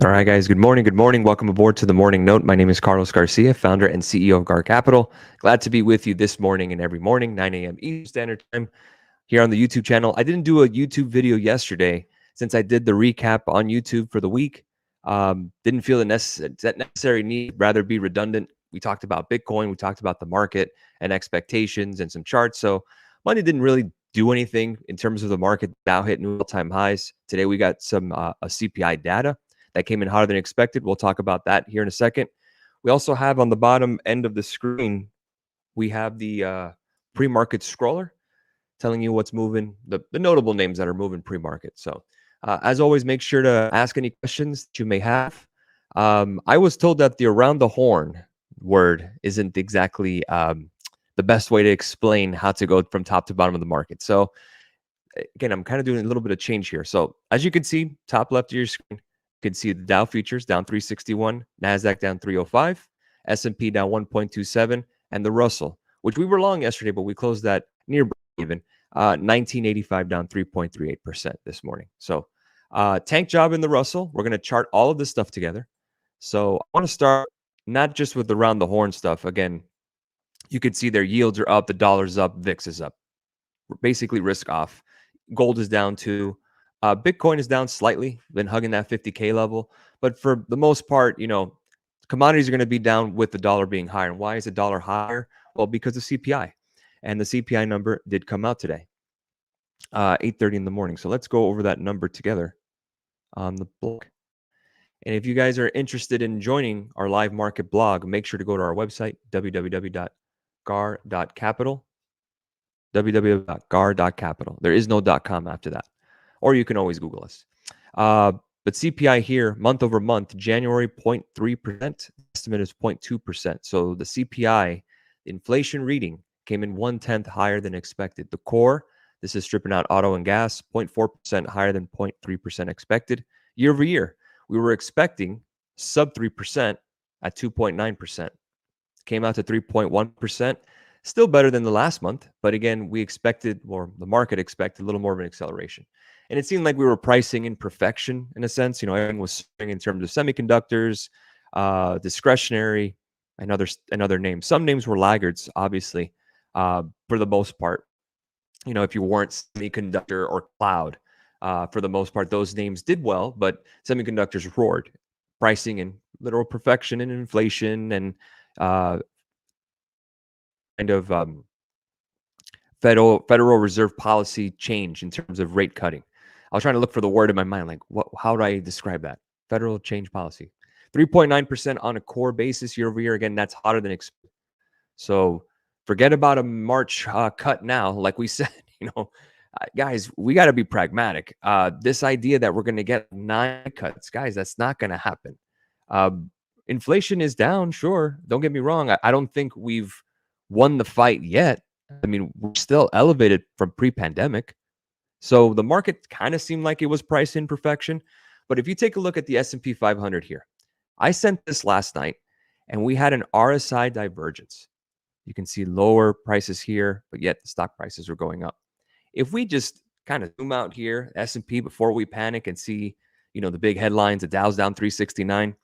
All right, guys. Good morning. Good morning. Welcome aboard to the Morning Note. My name is Carlos Garcia, founder and CEO of Gar Capital. Glad to be with you this morning and every morning, 9 a.m. Eastern Standard Time, here on the YouTube channel. I didn't do a YouTube video yesterday since I did the recap on YouTube for the week. Didn't feel the necessary need, rather be redundant. We talked about Bitcoin, we talked about the market and expectations and some charts. So Monday didn't really do anything in terms of the market. Dow hit new all-time highs. Today we got some a CPI data that came in hotter than expected. We'll talk about that here in a second. We also have on the bottom end of the screen, we have the pre-market scroller telling you what's moving, the notable names that are moving pre-market. So as always, make sure to ask any questions that you may have. I was told that the around the horn word isn't exactly the best way to explain how to go from top to bottom of the market. So again, I'm kind of doing a little bit of change here. So as you can see, top left of your screen, you can see the Dow futures down 361, NASDAQ down 305, S&P down 1.27, and the Russell, which we were long yesterday, but we closed that near even, 1985 down 3.38% this morning. So tank job in the Russell. We're going to chart all of this stuff together. So I want to start not just with the round the horn stuff. Again, you could see their yields are up, the dollar's up, VIX is up. Basically risk off. Gold is down too. Bitcoin is down slightly, been hugging that 50K level. But for the most part, commodities are going to be down with the dollar being higher. And why is the dollar higher? Well, because of CPI. And the CPI number did come out today, 8:30 in the morning. So let's go over that number together on the blog. And if you guys are interested in joining our live market blog, make sure to go to our website, www.gar.capital. www.gar.capital. There is no .com after that. Or you can always Google us. But CPI here, month over month, January 0.3%, estimate is 0.2%. So the CPI inflation reading came in 1/10 higher than expected. The core, this is stripping out auto and gas, 0.4% higher than 0.3% expected. Year over year, we were expecting sub 3% at 2.9%. Came out to 3.1%. Still better than the last month, but again, we expected, or the market expected, a little more of an acceleration. And it seemed like we were pricing in perfection in a sense. Everything was swinging in terms of semiconductors, discretionary, and other names. Some names were laggards, obviously, for the most part. If you weren't semiconductor or cloud, for the most part, those names did well, but semiconductors roared, pricing in literal perfection and inflation and kind of Federal Reserve policy change in terms of rate cutting. I was trying to look for the word in my mind, like how do I describe that? Federal change policy. 3.9% on a core basis year over year. Again, that's hotter than expected. So forget about a March cut now. Like we said, guys, we got to be pragmatic. This idea that we're going to get 9 cuts, guys, that's not going to happen. Inflation is down, sure. Don't get me wrong. I don't think we've won the fight yet. I mean, we're still elevated from pre-pandemic. So the market kind of seemed like it was priced in perfection. But if you take a look at the S&P 500 here, I sent this last night, and we had an RSI divergence. You can see lower prices here, but yet the stock prices are going up. If we just kind of zoom out here, S&P, before we panic and see, the big headlines, the Dow's down 369,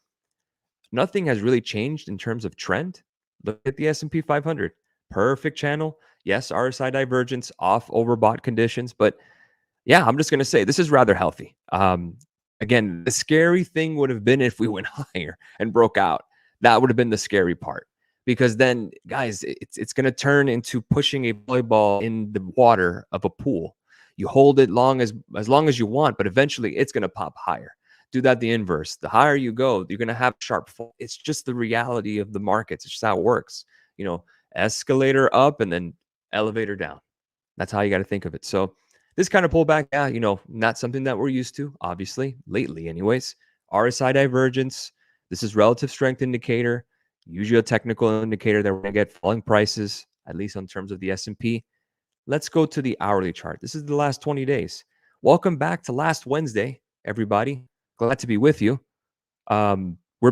nothing has really changed in terms of trend. Look at the S&P 500. Perfect channel. Yes, RSI divergence, off overbought conditions, but yeah, I'm just going to say this is rather healthy. Again, the scary thing would have been if we went higher and broke out. That would have been the scary part, because then, guys, it's going to turn into pushing a volleyball in the water of a pool. You hold it as long as you want, but eventually it's going to pop higher. Do that the inverse. The higher you go, you're going to have sharp fall. It's just the reality of the markets. It's just how it works. Escalator up and then elevator down. That's how you got to think of it. So this kind of pullback, not something that we're used to, obviously, lately anyways. RSI divergence. This is relative strength indicator, usually a technical indicator that we're going to get falling prices, at least in terms of the S&P. Let's go to the hourly chart. This is the last 20 days. Welcome back to last Wednesday, everybody. Glad to be with you. We're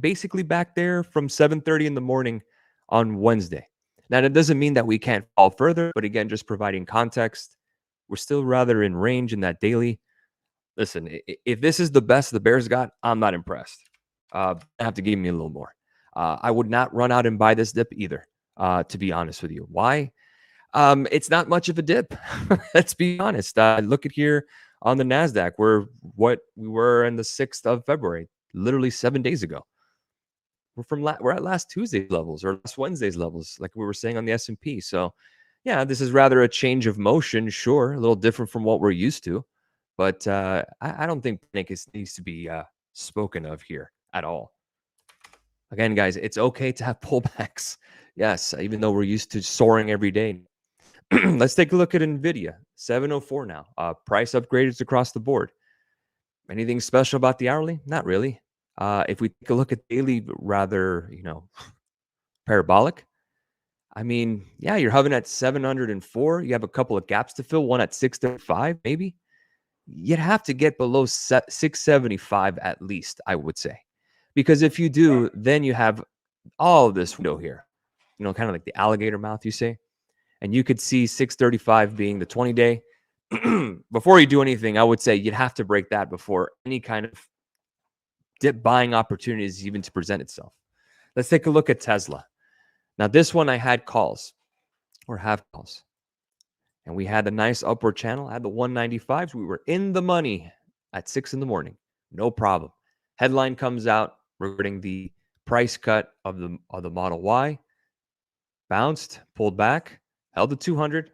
basically back there from 7:30 in the morning on Wednesday. Now, that doesn't mean that we can't fall further, but again, just providing context, we're still rather in range in that daily. listen, if this is the best the Bears got, I'm not impressed. Have to give me a little more. I would not run out and buy this dip either, to be honest with you. Why? It's not much of a dip. Let's be honest. Look at here on the NASDAQ. We're what we were in the 6th of February, literally 7 days ago. We're at last Tuesday's levels or last Wednesday's levels, like we were saying on the S&P. So, yeah, this is rather a change of motion. Sure, a little different from what we're used to, but I don't think panic needs to be spoken of here at all. Again, guys, it's okay to have pullbacks. Yes, even though we're used to soaring every day. Let's take a look at Nvidia, 704 now. Price upgrades across the board. Anything special about the hourly? Not really. If we take a look at daily, rather, parabolic. I mean, yeah, you're hovering at 704. You have a couple of gaps to fill, one at 635, maybe. You'd have to get below 675 at least, I would say. Because if you do, then you have all of this window here, kind of like the alligator mouth, you say. And you could see 635 being the 20-day. Before you do anything, I would say you'd have to break that before any kind of dip buying opportunities even to present itself. Let's take a look at Tesla. Now, this one I had calls or have calls. And we had a nice upward channel. I had the 195s. We were in the money at 6 in the morning. No problem. Headline comes out regarding the price cut of the Model Y. Bounced, pulled back, held the 200.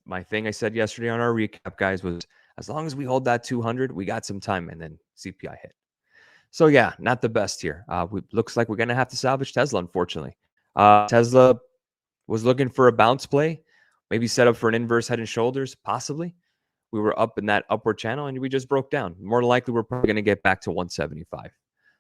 My thing I said yesterday on our recap, guys, was as long as we hold that 200, we got some time, and then CPI hit. So yeah, not the best here. Looks like we're gonna have to salvage Tesla, unfortunately. Tesla was looking for a bounce play, maybe set up for an inverse head and shoulders, possibly. We were up in that upward channel, and we just broke down. More likely, we're probably gonna get back to 175.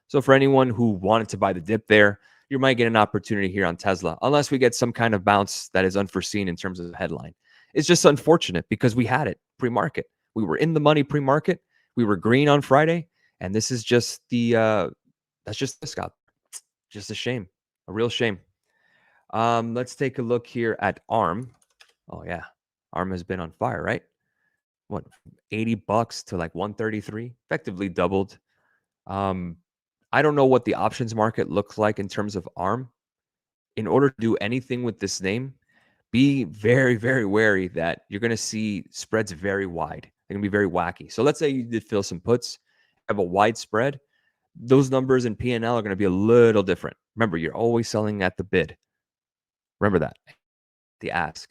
So for anyone who wanted to buy the dip there, you might get an opportunity here on Tesla, unless we get some kind of bounce that is unforeseen in terms of the headline. It's just unfortunate because we had it pre-market. We were in the money pre-market. We were green on Friday, and this is just that's just the Scott. Just a shame, a real shame. Let's take a look here at ARM. Oh yeah, ARM has been on fire, right? What, $80 to like 133, effectively doubled. I don't know what the options market looks like in terms of ARM. In order to do anything with this name, be very, very wary that you're going to see spreads very wide. They're going to be very wacky. So let's say you did fill some puts, have a wide spread. Those numbers in P&L are going to be a little different. Remember, you're always selling at the bid. Remember that, the ask.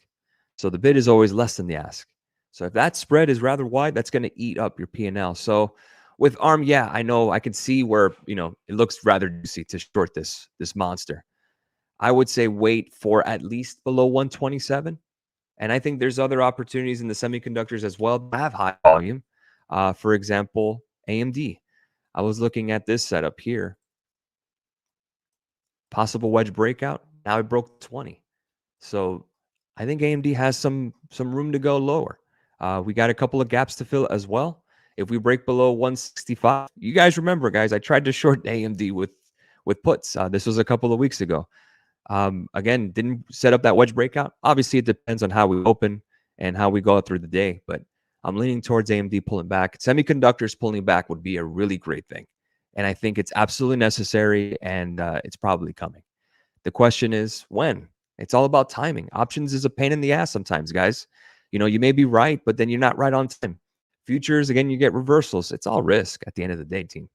So the bid is always less than the ask. So if that spread is rather wide, that's going to eat up your P&L. So with ARM, yeah, I know I can see where, it looks rather juicy to short this monster. I would say wait for at least below 127. And I think there's other opportunities in the semiconductors as well that have high volume. For example, AMD. I was looking at this setup here. Possible wedge breakout. Now it broke 20. So I think AMD has some room to go lower. We got a couple of gaps to fill as well. If we break below 165, you guys remember, guys, I tried to short AMD with puts. This was a couple of weeks ago. Again, didn't set up that wedge breakout. Obviously, it depends on how we open and how we go through the day, but I'm leaning towards AMD pulling back. Semiconductors pulling back would be a really great thing. And I think it's absolutely necessary, and it's probably coming. The question is when? It's all about timing. Options is a pain in the ass sometimes, guys. You may be right, but then you're not right on time. Futures, again, you get reversals. It's all risk at the end of the day, team.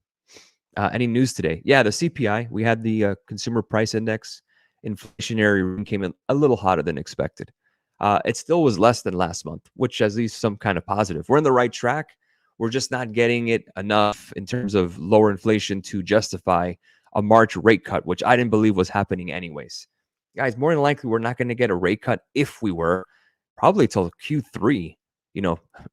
Any news today? Yeah, the CPI. We had the Consumer Price Index. Inflationary reading came in a little hotter than expected. It still was less than last month, which is at least some kind of positive. We're in the right track. We're just not getting it enough in terms of lower inflation to justify a March rate cut, which I didn't believe was happening anyways. Guys, more than likely, we're not going to get a rate cut if we were, probably till Q3,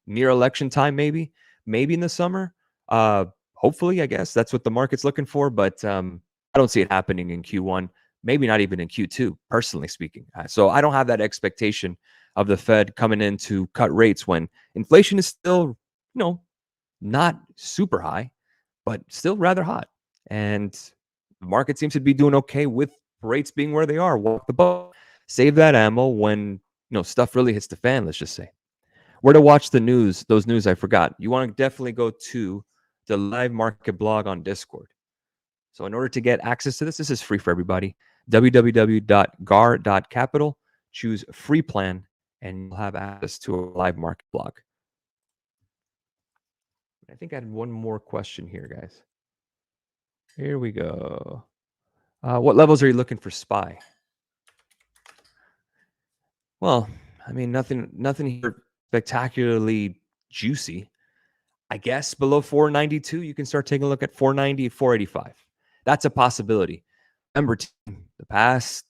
near election time, maybe in the summer. Hopefully, I guess that's what the market's looking for, but I don't see it happening in Q1. Maybe not even in Q2, personally speaking. So I don't have that expectation of the Fed coming in to cut rates when inflation is still, not super high, but still rather hot. And the market seems to be doing okay with rates being where they are. Walk the boat, save that ammo when, stuff really hits the fan, let's just say. Where to watch the news, those news I forgot. You want to definitely go to the live market blog on Discord. So in order to get access to this is free for everybody. www.gar.capital, choose free plan, and you'll have access to a live market blog. I think I had one more question here, guys. Here we go. What levels are you looking for SPY? Well, I mean, nothing here spectacularly juicy. I guess below 492, you can start taking a look at 490, 485. That's a possibility. Remember, the past,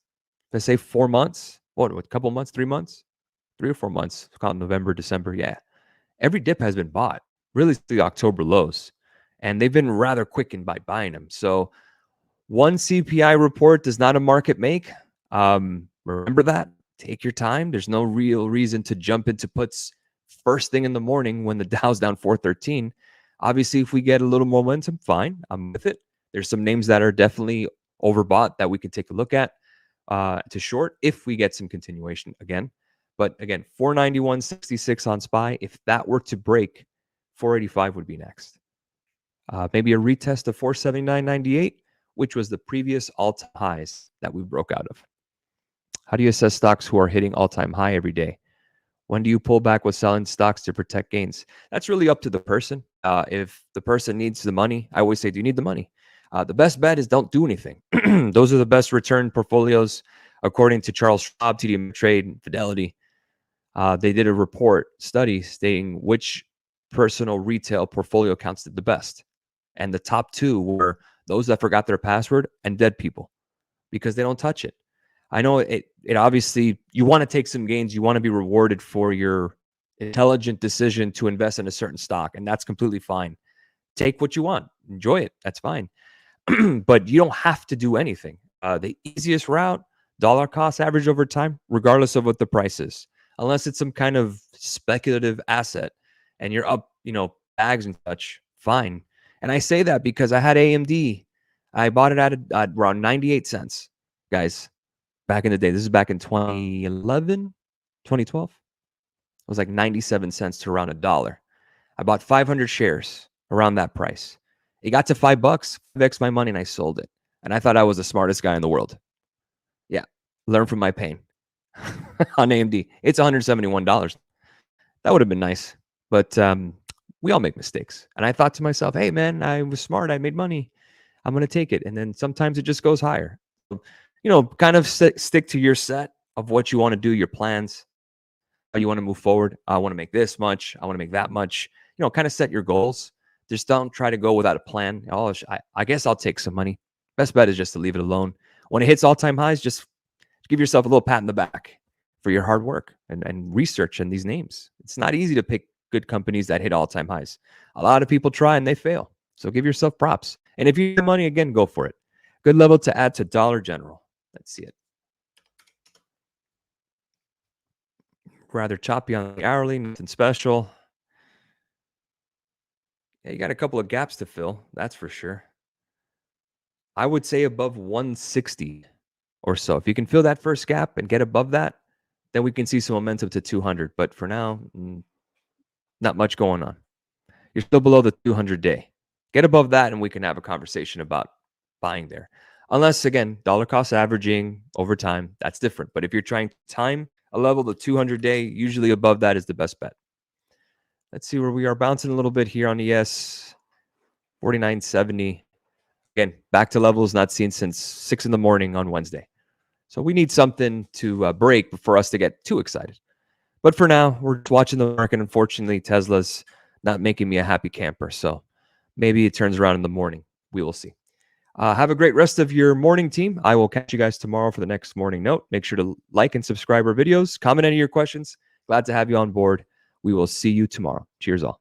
let's say 4 months, what, a couple months, 3 months, 3 or 4 months, call it November, December, yeah. Every dip has been bought, really the October lows, and they've been rather quick in buying them. So one CPI report does not a market make. Remember that. Take your time. There's no real reason to jump into puts first thing in the morning when the Dow's down 413. Obviously, if we get a little momentum, fine. I'm with it. There's some names that are definitely overbought that we can take a look at to short if we get some continuation again. But again, 491.66 on SPY. If that were to break, 485 would be next. Maybe a retest of 479.98, which was the previous all-time highs that we broke out of. How do you assess stocks who are hitting all-time high every day? When do you pull back with selling stocks to protect gains? That's really up to the person. If the person needs the money, I always say, do you need the money? The best bet is don't do anything. Those are the best return portfolios, according to Charles Schwab, TD Ameritrade, Fidelity. They did a report study stating which personal retail portfolio accounts did the best. And the top two were those that forgot their password and dead people because they don't touch it. I know it obviously, you want to take some gains. You want to be rewarded for your intelligent decision to invest in a certain stock, and that's completely fine. Take what you want. Enjoy it. That's fine. But you don't have to do anything. The easiest route, dollar cost average over time, regardless of what the price is, unless it's some kind of speculative asset and you're up, bags and such, fine. And I say that because I had AMD. I bought it at around 98 cents, guys. Back in the day, this is back in 2011, 2012. It was like 97 cents to around $1. I bought 500 shares around that price. It got to $5, 5x my money, and I sold it. And I thought I was the smartest guy in the world. Yeah, learn from my pain. On AMD, it's $171. That would have been nice, but we all make mistakes. And I thought to myself, hey, man, I was smart. I made money. I'm going to take it. And then sometimes it just goes higher. Kind of stick to your set of what you want to do, your plans, how you want to move forward. I want to make this much. I want to make that much. Kind of set your goals. Just don't try to go without a plan. Oh, I guess I'll take some money. Best bet is just to leave it alone. When it hits all-time highs, just give yourself a little pat in the back for your hard work and research in these names. It's not easy to pick good companies that hit all-time highs. A lot of people try and they fail. So give yourself props. And if you have money, again, go for it. Good level to add to Dollar General. Let's see it. Rather choppy on the hourly, nothing special. Yeah, you got a couple of gaps to fill, that's for sure. I would say above 160 or so. If you can fill that first gap and get above that, then we can see some momentum to 200. But for now, not much going on. You're still below the 200-day. Get above that and we can have a conversation about buying there. Unless, again, dollar cost averaging over time, that's different. But if you're trying to time a level, the 200-day, usually above that is the best bet. Let's see where we are, bouncing a little bit here on ES, 49.70. Again, back to levels not seen since 6 in the morning on Wednesday. So we need something to break for us to get too excited. But for now, we're just watching the market. Unfortunately, Tesla's not making me a happy camper. So maybe it turns around in the morning. We will see. Have a great rest of your morning, team. I will catch you guys tomorrow for the next morning note. Make sure to like and subscribe our videos. Comment any of your questions. Glad to have you on board. We will see you tomorrow. Cheers all.